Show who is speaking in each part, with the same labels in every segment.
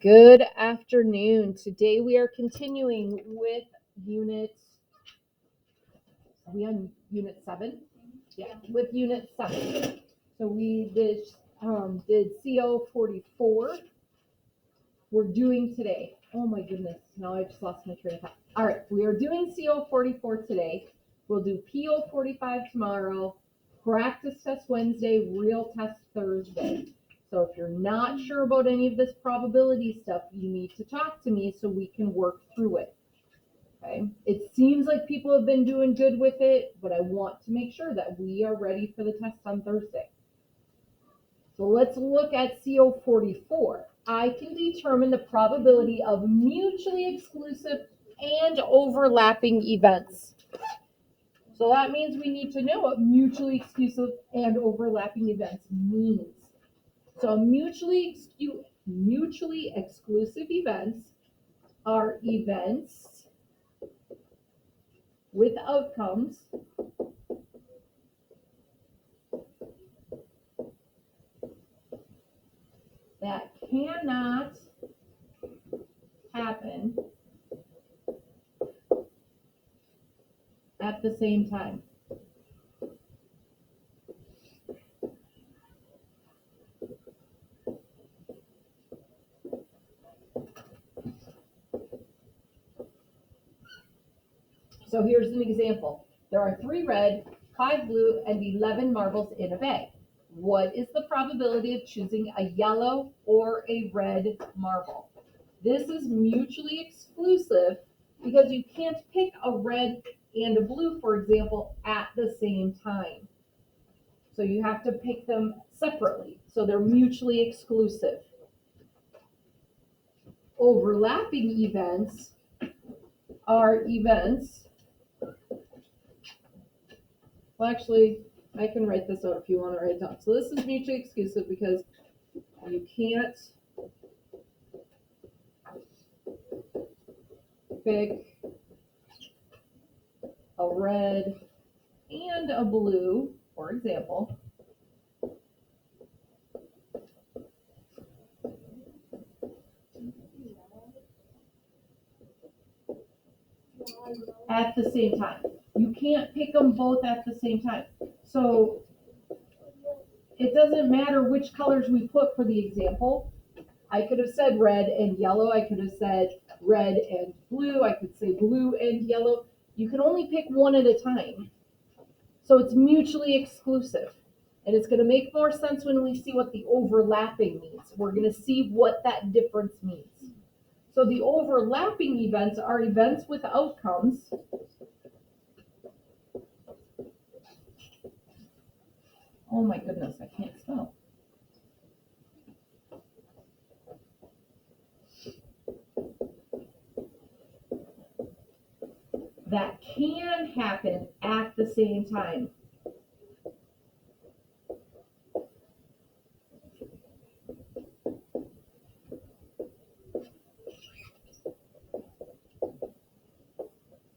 Speaker 1: Good afternoon. Today we are continuing with are we on unit 7? Yeah, with unit 7. So we did CO44. We're doing today. Oh my goodness, now I just lost my train of thought. All right, we are doing CO44 today. We'll do PO45 tomorrow, practice test Wednesday, real test Thursday. So if you're not sure about any of this probability stuff, you need to talk to me so we can work through it. Okay. It seems like people have been doing good with it, but I want to make sure that we are ready for the test on Thursday. So let's look at CO44. I can determine the probability of mutually exclusive and overlapping events. So that means we need to know what mutually exclusive and overlapping events means. So mutually exclusive events are events with outcomes that cannot happen at the same time. So here's an example. There are 3 red, 5 blue, and 11 marbles in a bag. What is the probability of choosing a yellow or a red marble? This is mutually exclusive because you can't pick a red and a blue, for example, at the same time. So you have to pick them separately. So they're mutually exclusive. Overlapping events are events. Well, actually, I can write this out if you want to write it down. So this is mutually exclusive because you can't pick a red and a blue, for example, at the same time. You can't pick them both at the same time. So it doesn't matter which colors we put for the example. I could have said red and yellow. I could have said red and blue. I could say blue and yellow. You can only pick one at a time. So it's mutually exclusive. And it's going to make more sense when we see what the overlapping means. We're going to see what that difference means. So the overlapping events are events with outcomes oh my goodness, I can't spell. That can happen at the same time.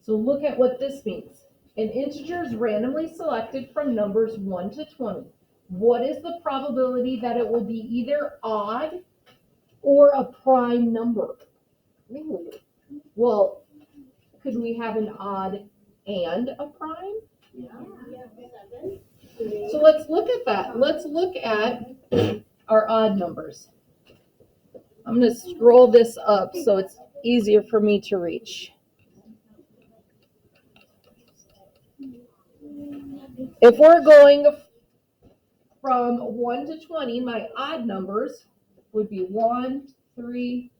Speaker 1: So look at what this means. An integer is randomly selected from numbers 1 to 20. What is the probability that it will be either odd or a prime number? Ooh. Well, could we have an odd and a prime? Yeah. So let's look at that. Let's look at our odd numbers. I'm going to scroll this up so it's easier for me to reach. If we're going from 1 to 20, my odd numbers would be 1, 3,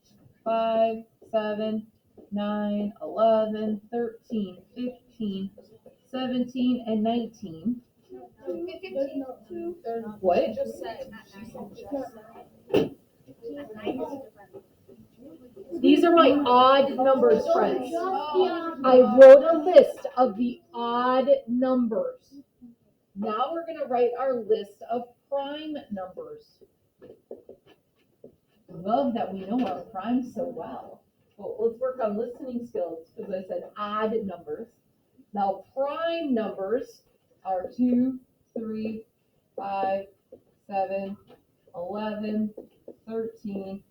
Speaker 1: 5, 7, 9, 11, 13, 15, 17, and 19. What? These are my odd numbers, friends. I wrote a list of the odd numbers. Now we're going to write our list of prime numbers. Love that we know our primes so well. Well, let's work on listening skills because I said odd numbers. Now prime numbers are 2, 3, 5, 7, 11, 13,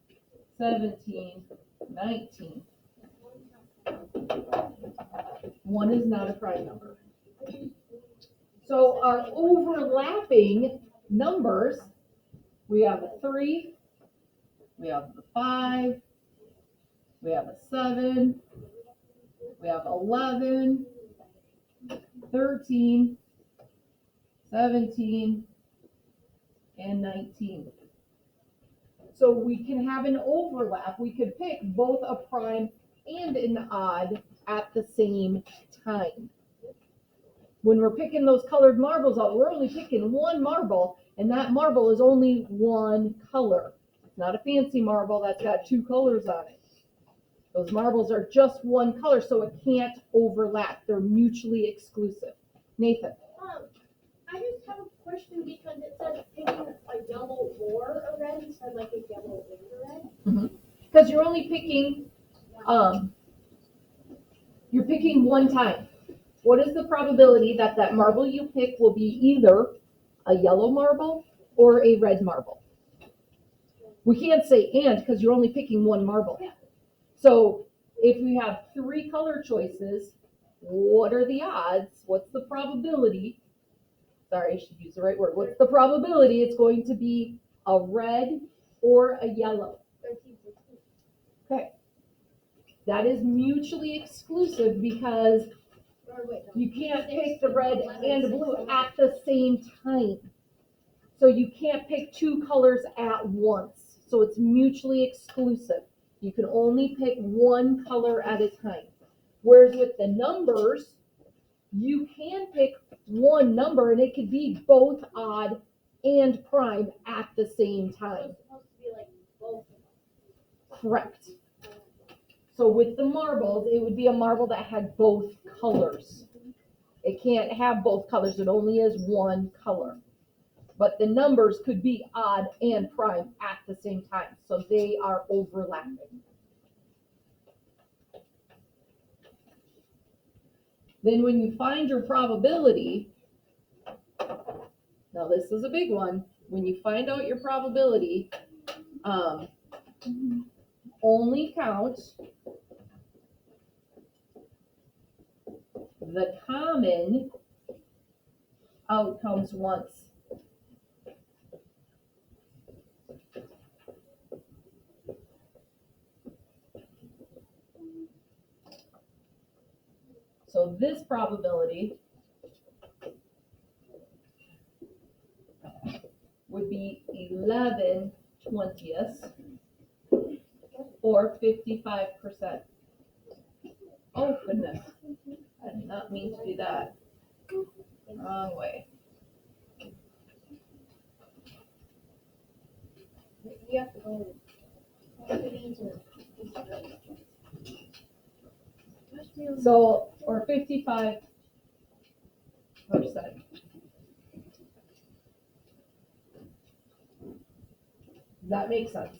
Speaker 1: 17, 19. 1 is not a prime number. So our overlapping numbers, we have a 3, we have a 5, we have a 7, we have 11, 13, 17, and 19. So we can have an overlap. We could pick both a prime and an odd at the same time. When we're picking those colored marbles out, we're only picking one marble, and that marble is only one color. It's not a fancy marble that's got 2 colors on it. Those marbles are just one color, so it can't overlap. They're mutually exclusive. Nathan?
Speaker 2: I just have a question because it says picking a yellow or a red instead of like a yellow and a red.
Speaker 1: Because you're only picking, you're picking one time. What is the probability that that marble you pick will be either a yellow marble or a red marble? We can't say and because you're only picking one marble. So if you have 3 color choices, what are the odds? What's the probability? Sorry, I should use the right word. What's the probability it's going to be a red or a yellow?
Speaker 2: 13, 16.
Speaker 1: Okay. That is mutually exclusive because you can't pick the red and the blue at the same time. So you can't pick 2 colors at once. So it's mutually exclusive. You can only pick one color at a time. Whereas with the numbers, you can pick one number and it could be both odd and prime at the same time.
Speaker 2: It's supposed to be like both.
Speaker 1: Correct. So with the marbles, it would be a marble that had both colors. It can't have both colors. It only is one color. But the numbers could be odd and prime at the same time. So they are overlapping. Then when you find your probability, now this is a big one. When you find out your probability, only count the common outcomes once. So this probability would be 11/20 or 55%. Oh goodness, I did not mean to do that. Wrong way.
Speaker 2: You have to go.
Speaker 1: So, or 55%. Does that make sense?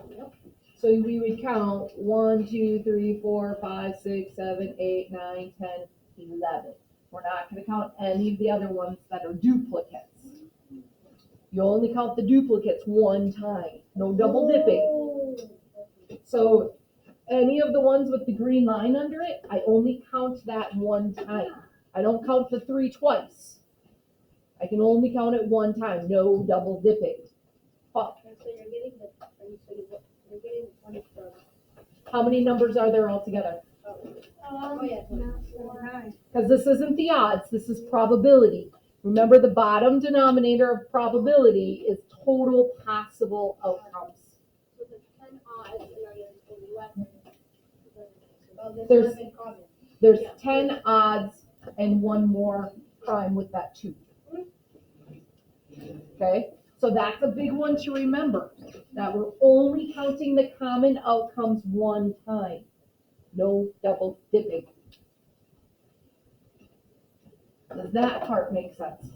Speaker 2: Yep.
Speaker 1: So we would count 1, 2, 3, 4, 5, 6, 7, 8, 9, 10, 11. We're not going to count any of the other ones that are duplicates. You only count the duplicates one time. No double dipping. So any of the ones with the green line under it, I only count that one time. I don't count the 3 twice. I can only count it one time. No double dipping. Oh.
Speaker 2: And so you're getting the 20 from.
Speaker 1: How many numbers are there altogether? Because this isn't the odds, this is probability. Remember, the bottom denominator of probability is total possible outcomes.
Speaker 2: So there's 10 odds and there's 11.
Speaker 1: There's 10 odds and one more prime with that 2. Okay, so that's a big one to remember, that we're only counting the common outcomes one time. No double dipping. Does that part make sense?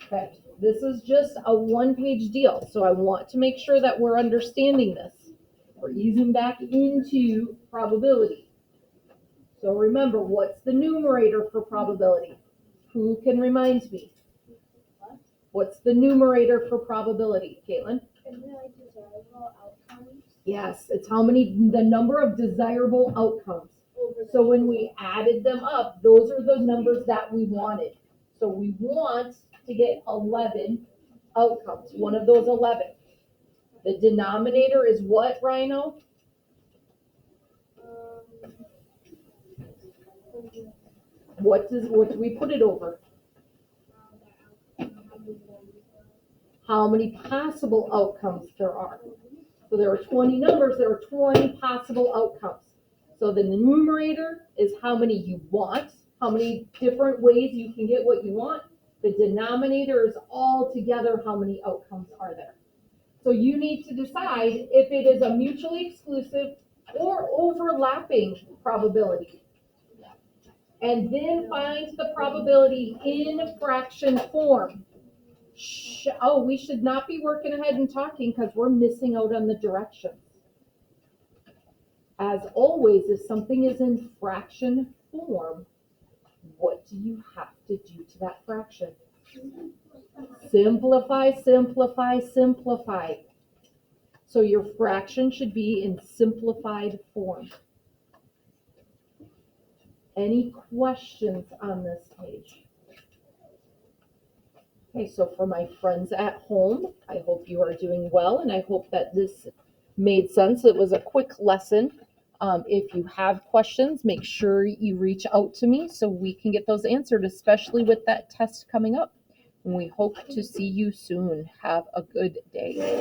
Speaker 1: Okay, this is just a 1-page deal, so I want to make sure that we're understanding this. We're easing back into probability. So remember, what's the numerator for probability? Who can remind me? What's the numerator for probability, Caitlin?
Speaker 2: Isn't it like desirable outcome?
Speaker 1: Yes, it's the number of desirable outcomes.
Speaker 2: over the.
Speaker 1: So when we added them up, those are the numbers that we wanted. So we want to get 11 outcomes, one of those 11. The denominator is what, Rhino? What do we put it over? How many possible outcomes there are. So there are 20 numbers, there are 20 possible outcomes. So the numerator is how many you want, how many different ways you can get what you want. The denominator is all together how many outcomes are there. So you need to decide if it is a mutually exclusive or overlapping probability. And then find the probability in fraction form. Oh, we should not be working ahead and talking because we're missing out on the directions. As always, if something is in fraction form, what do you have to do to that fraction? Simplify, simplify, simplify. So your fraction should be in simplified form. Any questions on this page? Okay, so for my friends at home, I hope you are doing well, and I hope that this made sense. It was a quick lesson. If you have questions, make sure you reach out to me so we can get those answered, especially with that test coming up. And we hope to see you soon. Have a good day.